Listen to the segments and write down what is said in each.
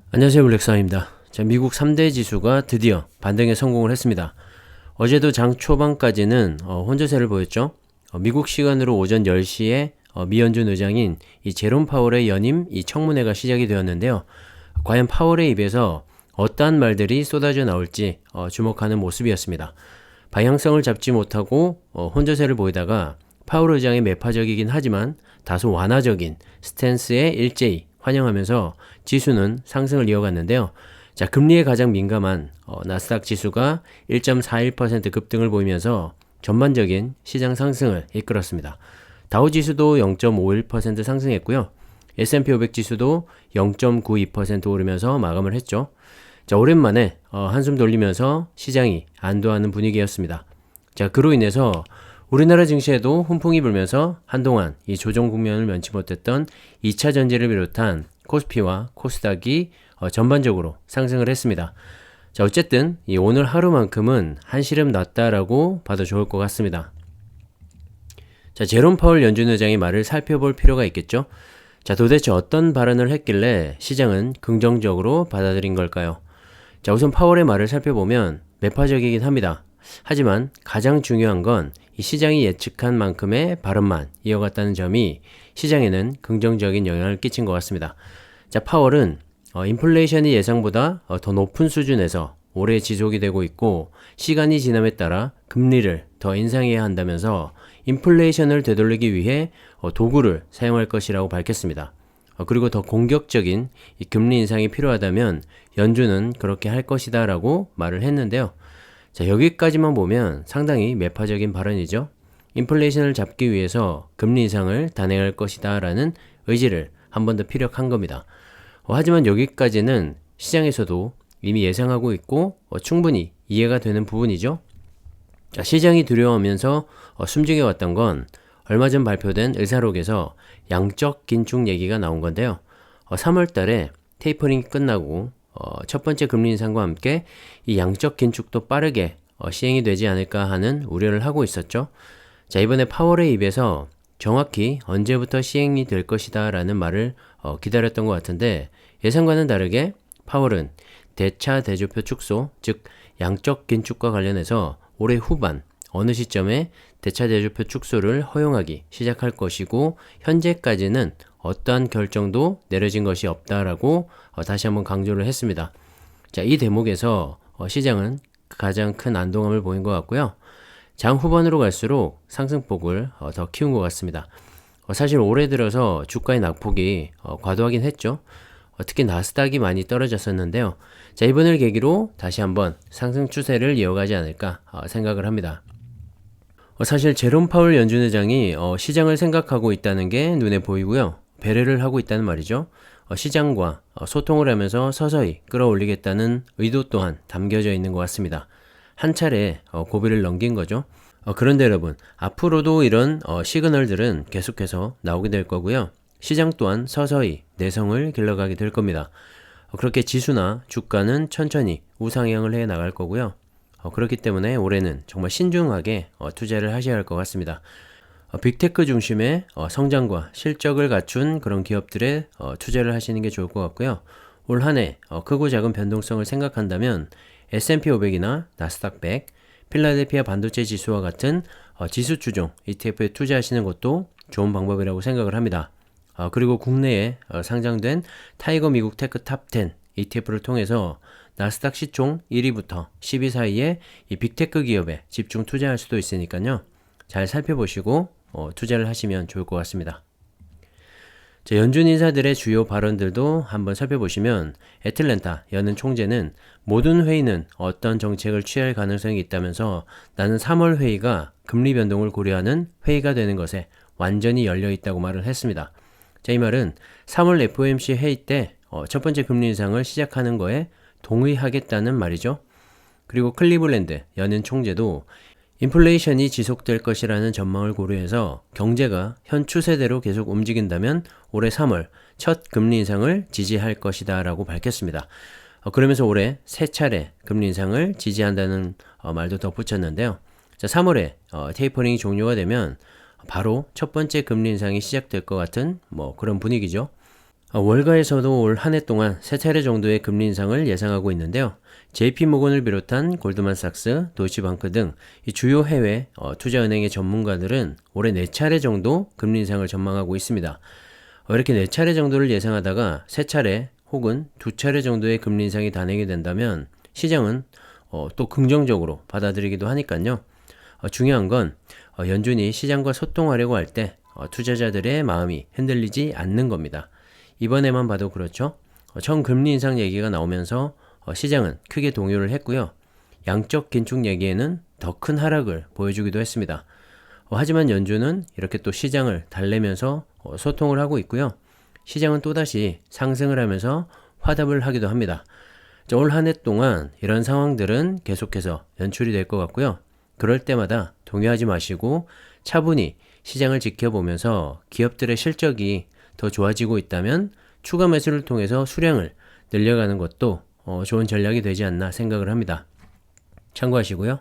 안녕하세요, 블랙스완입니다. 자, 미국 3대 지수가 드디어 반등에 성공을 했습니다. 어제도 장 초반까지는 혼조세를 보였죠. 미국 시간으로 오전 10시에 미 연준 의장인 이 제롬 파월의 연임 이 청문회가 시작이 되었는데요. 과연 파월의 입에서 어떠한 말들이 쏟아져 나올지 주목하는 모습이었습니다. 방향성을 잡지 못하고 혼조세를 보이다가 파월 의장의 매파적이긴 하지만 다소 완화적인 스탠스에 일제히 환영하면서 지수는 상승을 이어갔는데요. 자, 금리에 가장 민감한 나스닥 지수가 1.41% 급등을 보이면서 전반적인 시장 상승을 이끌었습니다. 다우 지수도 0.51% 상승했고요. S&P 500 지수도 0.92% 오르면서 마감을 했죠. 자, 오랜만에 한숨 돌리면서 시장이 안도하는 분위기였습니다. 자, 그로 인해서 우리나라 증시에도 훈풍이 불면서 한동안 이 조정 국면을 면치 못했던 2차 전지를 비롯한 코스피와 코스닥이 전반적으로 상승을 했습니다. 자, 어쨌든 이 오늘 하루만큼은 한시름 났다라고 봐도 좋을 것 같습니다. 자, 제롬 파월 연준 의장의 말을 살펴볼 필요가 있겠죠. 자, 도대체 어떤 발언을 했길래 시장은 긍정적으로 받아들인 걸까요? 자, 우선 파월의 말을 살펴보면 매파적이긴 합니다. 하지만 가장 중요한 건 이 시장이 예측한 만큼의 발언만 이어갔다는 점이 시장에는 긍정적인 영향을 끼친 것 같습니다. 자, 파월은 인플레이션이 예상보다 더 높은 수준에서 오래 지속이 되고 있고 시간이 지남에 따라 금리를 더 인상해야 한다면서 인플레이션을 되돌리기 위해 도구를 사용할 것이라고 밝혔습니다. 그리고 더 공격적인 이 금리 인상이 필요하다면 연준은 그렇게 할 것이다 라고 말을 했는데요. 자, 여기까지만 보면 상당히 매파적인 발언이죠. 인플레이션을 잡기 위해서 금리 인상을 단행할 것이다 라는 의지를 한 번 더 피력한 겁니다. 하지만 여기까지는 시장에서도 이미 예상하고 있고 충분히 이해가 되는 부분이죠. 자, 시장이 두려워하면서 숨죽여왔던 건 얼마 전 발표된 의사록에서 양적 긴축 얘기가 나온 건데요. 3월 달에 테이퍼링이 끝나고 첫 번째 금리 인상과 함께 이 양적 긴축도 빠르게 시행이 되지 않을까 하는 우려를 하고 있었죠. 자, 이번에 파월의 입에서 정확히 언제부터 시행이 될 것이다 라는 말을 기다렸던 것 같은데 예상과는 다르게 파월은 대차 대조표 축소, 즉 양적 긴축과 관련해서 올해 후반 어느 시점에 대차 대조표 축소를 허용하기 시작할 것이고 현재까지는 어떠한 결정도 내려진 것이 없다라고 다시 한번 강조를 했습니다. 자, 이 대목에서 시장은 가장 큰 안도감을 보인 것 같고요. 장 후반으로 갈수록 상승폭을 더 키운 것 같습니다. 사실 올해 들어서 주가의 낙폭이 과도하긴 했죠. 특히 나스닥이 많이 떨어졌었는데요. 자, 이번을 계기로 다시 한번 상승 추세를 이어가지 않을까 생각을 합니다. 사실 제롬 파월 연준 의장이 시장을 생각하고 있다는 게 눈에 보이고요. 배려를 하고 있다는 말이죠. 시장과 소통을 하면서 서서히 끌어올리겠다는 의도 또한 담겨져 있는 것 같습니다. 한 차례 고비를 넘긴 거죠. 그런데 여러분, 앞으로도 이런 시그널들은 계속해서 나오게 될 거고요. 시장 또한 서서히 내성을 길러가게 될 겁니다. 그렇게 지수나 주가는 천천히 우상향을 해 나갈 거고요. 그렇기 때문에 올해는 정말 신중하게 투자를 하셔야 할 것 같습니다. 빅테크 중심의 성장과 실적을 갖춘 그런 기업들에 투자를 하시는 게 좋을 것 같고요. 올 한 해 크고 작은 변동성을 생각한다면 S&P 500이나 나스닥 100, 필라델피아 반도체 지수와 같은 지수 추종 ETF에 투자하시는 것도 좋은 방법이라고 생각을 합니다. 그리고 국내에 상장된 타이거 미국 테크 탑 10 ETF를 통해서 나스닥 시총 1위부터 10위 사이에 이 빅테크 기업에 집중 투자할 수도 있으니까요. 잘 살펴보시고 투자를 하시면 좋을 것 같습니다. 자, 연준 인사들의 주요 발언들도 한번 살펴보시면 애틀랜타 여는 총재는 모든 회의는 어떤 정책을 취할 가능성이 있다면서 나는 3월 회의가 금리 변동을 고려하는 회의가 되는 것에 완전히 열려 있다고 말을 했습니다. 자, 이 말은 3월 FOMC 회의 때 첫 번째 금리 인상을 시작하는 거에 동의하겠다는 말이죠. 그리고 클리블랜드 여는 총재도 인플레이션이 지속될 것이라는 전망을 고려해서 경제가 현 추세대로 계속 움직인다면 올해 3월 첫 금리 인상을 지지할 것이다 라고 밝혔습니다. 그러면서 올해 세 차례 금리 인상을 지지한다는 말도 덧붙였는데요. 자, 3월에 테이퍼링이 종료가 되면 바로 첫 번째 금리 인상이 시작될 것 같은 그런 분위기죠. 월가에서도 올 한 해 동안 세 차례 정도의 금리 인상을 예상하고 있는데요. JP모건을 비롯한 골드만삭스, 도이치방크 등 이 주요 해외 투자은행의 전문가들은 올해 네 차례 정도 금리 인상을 전망하고 있습니다. 이렇게 네 차례 정도를 예상하다가 세 차례 혹은 두 차례 정도의 금리 인상이 단행이 된다면 시장은 또 긍정적으로 받아들이기도 하니까요. 중요한 건 연준이 시장과 소통하려고 할 때 투자자들의 마음이 흔들리지 않는 겁니다. 이번에만 봐도 그렇죠. 처음 금리 인상 얘기가 나오면서 시장은 크게 동요를 했고요. 양적 긴축 얘기에는 더 큰 하락을 보여주기도 했습니다. 하지만 연준은 이렇게 또 시장을 달래면서 소통을 하고 있고요. 시장은 또다시 상승을 하면서 화답을 하기도 합니다. 올 한 해 동안 이런 상황들은 계속해서 연출이 될 것 같고요. 그럴 때마다 동요하지 마시고 차분히 시장을 지켜보면서 기업들의 실적이 더 좋아지고 있다면 추가 매수를 통해서 수량을 늘려가는 것도 좋은 전략이 되지 않나 생각을 합니다. 참고하시고요.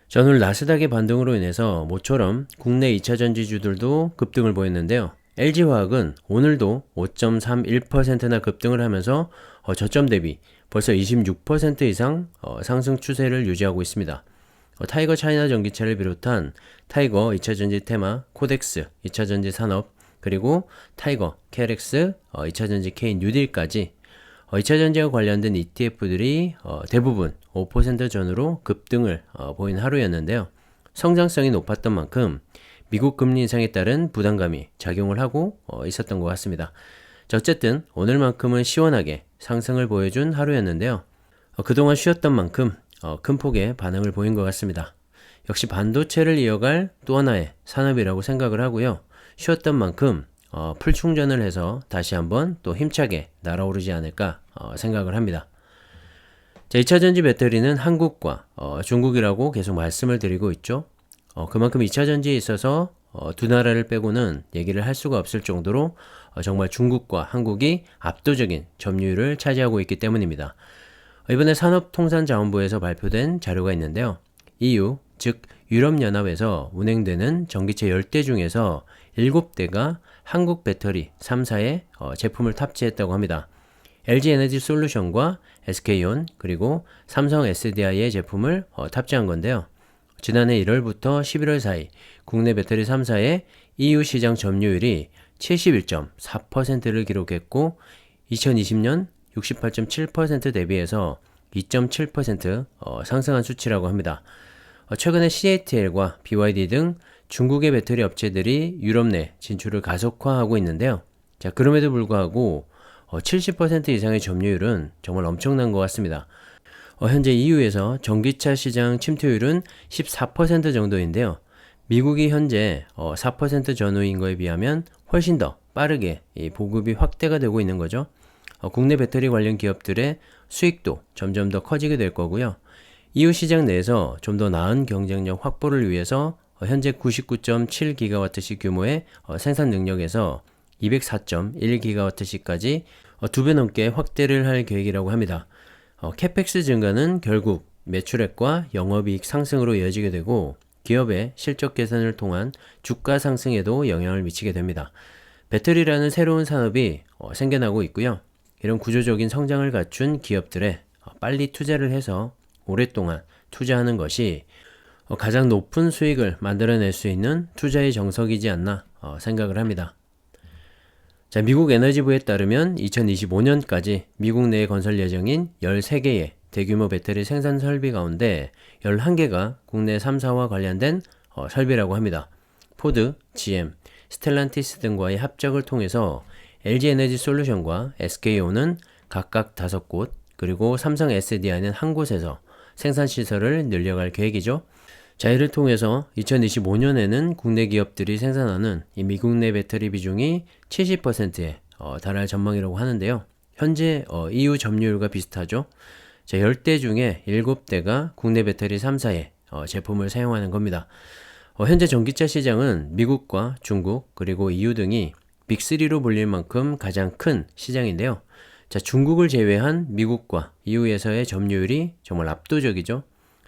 전 오늘 나스닥의 반등으로 인해서 모처럼 국내 2차전지주들도 급등을 보였는데요. LG화학은 오늘도 5.31%나 급등을 하면서 저점 대비 벌써 26% 이상 상승 추세를 유지하고 있습니다. 타이거 차이나 전기차를 비롯한 타이거 2차전지 테마, 코덱스 2차전지 산업, 그리고 타이거, 캐렉스, 2차전지 K 뉴딜까지 2차전지와 관련된 ETF들이 대부분 5% 전후로 급등을 보인 하루였는데요. 성장성이 높았던 만큼 미국 금리 인상에 따른 부담감이 작용을 하고 있었던 것 같습니다. 어쨌든 오늘만큼은 시원하게 상승을 보여준 하루였는데요. 그동안 쉬었던 만큼 큰 폭의 반응을 보인 것 같습니다. 역시 반도체를 이어갈 또 하나의 산업이라고 생각을 하고요. 쉬었던 만큼 풀 충전을 해서 다시 한번 또 힘차게 날아오르지 않을까 생각을 합니다. 자, 2차전지 배터리는 한국과 중국이라고 계속 말씀을 드리고 있죠. 그만큼 2차전지에 있어서 두 나라를 빼고는 얘기를 할 수가 없을 정도로 정말 중국과 한국이 압도적인 점유율을 차지하고 있기 때문입니다. 이번에 산업통상자원부에서 발표된 자료가 있는데요. EU, 즉 유럽연합에서 운행되는 전기차 10대 중에서 7대가 한국 배터리 3사의 제품을 탑재했다고 합니다. LG에너지솔루션과 SK온 그리고 삼성 SDI의 제품을 탑재한 건데요. 지난해 1월부터 11월 사이 국내 배터리 3사의 EU 시장 점유율이 71.4%를 기록했고 2020년 68.7% 대비해서 2.7% 상승한 수치라고 합니다. 최근에 CATL과 BYD 등 중국의 배터리 업체들이 유럽 내 진출을 가속화하고 있는데요. 자, 그럼에도 불구하고 70% 이상의 점유율은 정말 엄청난 것 같습니다. 현재 EU에서 전기차 시장 침투율은 14% 정도인데요. 미국이 현재 4% 전후인 거에 비하면 훨씬 더 빠르게 이 보급이 확대가 되고 있는 거죠. 국내 배터리 관련 기업들의 수익도 점점 더 커지게 될 거고요. EU 시장 내에서 좀 더 나은 경쟁력 확보를 위해서 현재 99.7GWh 규모의 생산 능력에서 204.1GWh까지 2배 넘게 확대를 할 계획이라고 합니다. 캐펙스 증가는 결국 매출액과 영업이익 상승으로 이어지게 되고 기업의 실적 개선을 통한 주가 상승에도 영향을 미치게 됩니다. 배터리라는 새로운 산업이 생겨나고 있고요. 이런 구조적인 성장을 갖춘 기업들에 빨리 투자를 해서 오랫동안 투자하는 것이 가장 높은 수익을 만들어낼 수 있는 투자의 정석이지 않나 생각을 합니다. 자, 미국 에너지부에 따르면 2025년까지 미국 내에 건설 예정인 13개의 대규모 배터리 생산 설비 가운데 11개가 국내 3사와 관련된 설비라고 합니다. 포드, GM, 스텔란티스 등과의 합작을 통해서 LG에너지솔루션과 SK온은 각각 5곳, 그리고 삼성 SDI는 한 곳에서 생산시설을 늘려갈 계획이죠. 자, 이를 통해서 2025년에는 국내 기업들이 생산하는 이 미국 내 배터리 비중이 70%에 달할 전망이라고 하는데요. 현재 EU 점유율과 비슷하죠. 자, 10대 중에 7대가 국내 배터리 3사의 제품을 사용하는 겁니다. 현재 전기차 시장은 미국과 중국 그리고 EU 등이 빅3로 불릴 만큼 가장 큰 시장인데요. 자, 중국을 제외한 미국과 EU에서의 점유율이 정말 압도적이죠.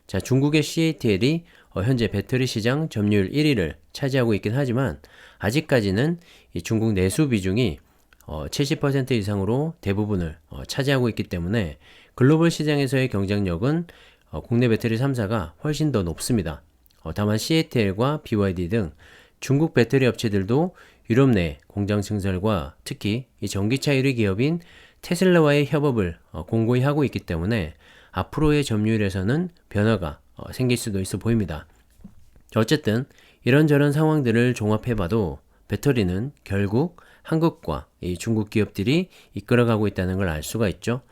자, 중국의 CATL이 현재 배터리 시장 점유율 1위를 차지하고 있긴 하지만 아직까지는 이 중국 내수 비중이 70% 이상으로 대부분을 차지하고 있기 때문에 글로벌 시장에서의 경쟁력은 국내 배터리 3사가 훨씬 더 높습니다. 다만 CATL과 BYD 등 중국 배터리 업체들도 유럽 내 공장 증설과 특히 이 전기차 1위 기업인 테슬라와의 협업을 공고히 하고 있기 때문에 앞으로의 점유율에서는 변화가 생길 수도 있어 보입니다. 어쨌든 이런저런 상황들을 종합해봐도 배터리는 결국 한국과 이 중국 기업들이 이끌어가고 있다는 걸 알 수가 있죠.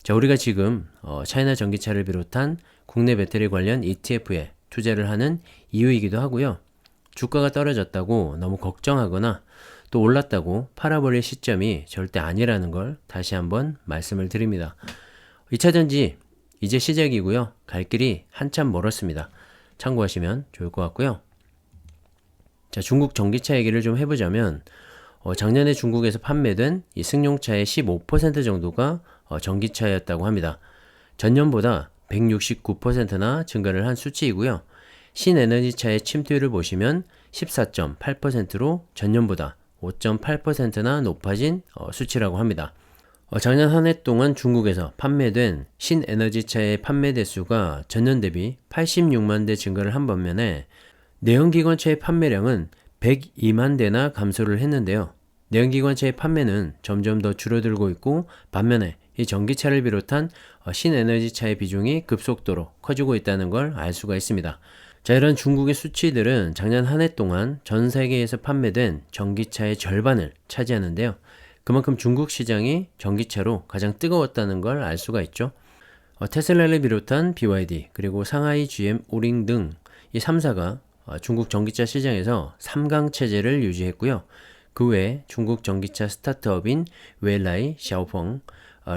자, 우리가 지금 차이나 전기차를 비롯한 국내 배터리 관련 ETF에 투자를 하는 이유이기도 하고요. 주가가 떨어졌다고 너무 걱정하거나 또 올랐다고 팔아버릴 시점이 절대 아니라는 걸 다시 한번 말씀을 드립니다. 2차전지 이제 시작이고요. 갈 길이 한참 멀었습니다. 참고하시면 좋을 것 같고요. 자, 중국 전기차 얘기를 좀 해보자면 작년에 중국에서 판매된 이 승용차의 15% 정도가 전기차였다고 합니다. 전년보다 169%나 증가를 한 수치이고요. 신에너지차의 침투율을 보시면 14.8%로 전년보다 5.8%나 높아진 수치라고 합니다. 작년 한 해 동안 중국에서 판매된 신에너지차의 판매 대수가 전년 대비 86만 대 증가를 한 반면에 내연기관차의 판매량은 102만 대나 감소를 했는데요. 내연기관차의 판매는 점점 더 줄어들고 있고 반면에 이 전기차를 비롯한 신에너지차의 비중이 급속도로 커지고 있다는 걸 알 수가 있습니다. 자, 이런 중국의 수치들은 작년 한 해 동안 전 세계에서 판매된 전기차의 절반을 차지하는데요. 그만큼 중국 시장이 전기차로 가장 뜨거웠다는 걸 알 수가 있죠. 테슬라를 비롯한 BYD 그리고 상하이 GM 우링 등 이 3사가 중국 전기차 시장에서 3강 체제를 유지했고요. 그 외에 중국 전기차 스타트업인 웰라이, 샤오펑,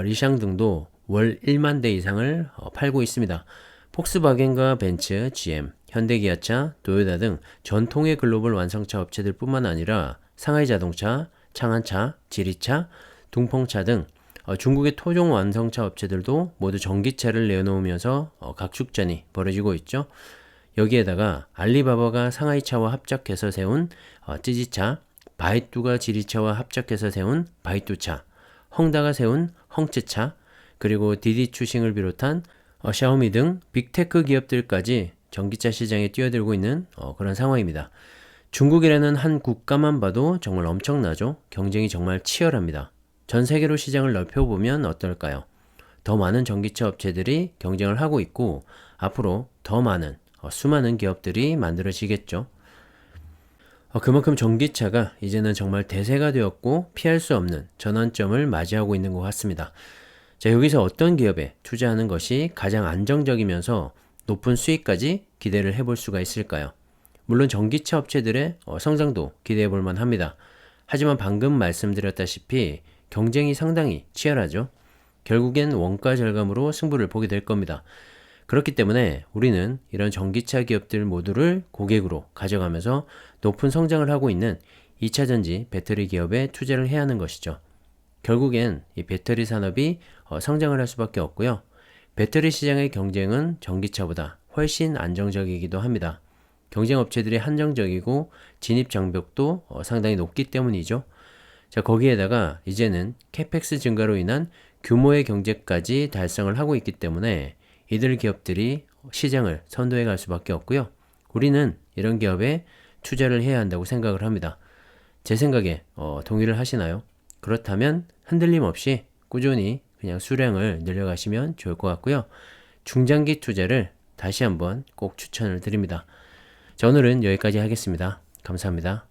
리샹 등도 월 1만 대 이상을 팔고 있습니다. 폭스바겐과 벤츠, GM, 현대기아차, 도요타 등 전통의 글로벌 완성차 업체들 뿐만 아니라 상하이 자동차, 창안차, 지리차, 둥펑차 등 중국의 토종 완성차 업체들도 모두 전기차를 내놓으면서 각축전이 벌어지고 있죠. 여기에다가 알리바바가 상하이차와 합작해서 세운 찌지차, 바이뚜가 지리차와 합작해서 세운 바이뚜차, 헝다가 세운 헝츠차, 그리고 디디추싱을 비롯한 샤오미 등 빅테크 기업들까지 전기차 시장에 뛰어들고 있는 그런 상황입니다. 중국이라는 한 국가만 봐도 정말 엄청나죠. 경쟁이 정말 치열합니다. 전 세계로 시장을 넓혀보면 어떨까요? 더 많은 전기차 업체들이 경쟁을 하고 있고 앞으로 더 많은 수많은 기업들이 만들어지겠죠. 그만큼 전기차가 이제는 정말 대세가 되었고 피할 수 없는 전환점을 맞이하고 있는 것 같습니다. 자, 여기서 어떤 기업에 투자하는 것이 가장 안정적이면서 높은 수익까지 기대를 해볼 수가 있을까요? 물론 전기차 업체들의 성장도 기대해 볼 만합니다. 하지만 방금 말씀드렸다시피 경쟁이 상당히 치열하죠. 결국엔 원가 절감으로 승부를 보게 될 겁니다. 그렇기 때문에 우리는 이런 전기차 기업들 모두를 고객으로 가져가면서 높은 성장을 하고 있는 2차전지 배터리 기업에 투자를 해야 하는 것이죠. 결국엔 이 배터리 산업이 성장을 할 수밖에 없고요. 배터리 시장의 경쟁은 전기차보다 훨씬 안정적이기도 합니다. 경쟁 업체들이 한정적이고 진입 장벽도 상당히 높기 때문이죠. 자, 거기에다가 이제는 캐펙스 증가로 인한 규모의 경제까지 달성을 하고 있기 때문에 이들 기업들이 시장을 선도해 갈 수밖에 없고요. 우리는 이런 기업에 투자를 해야 한다고 생각을 합니다. 제 생각에 동의를 하시나요? 그렇다면 흔들림 없이 꾸준히 그냥 수량을 늘려가시면 좋을 것 같고요. 중장기 투자를 다시 한번 꼭 추천을 드립니다. 자, 오늘은 여기까지 하겠습니다. 감사합니다.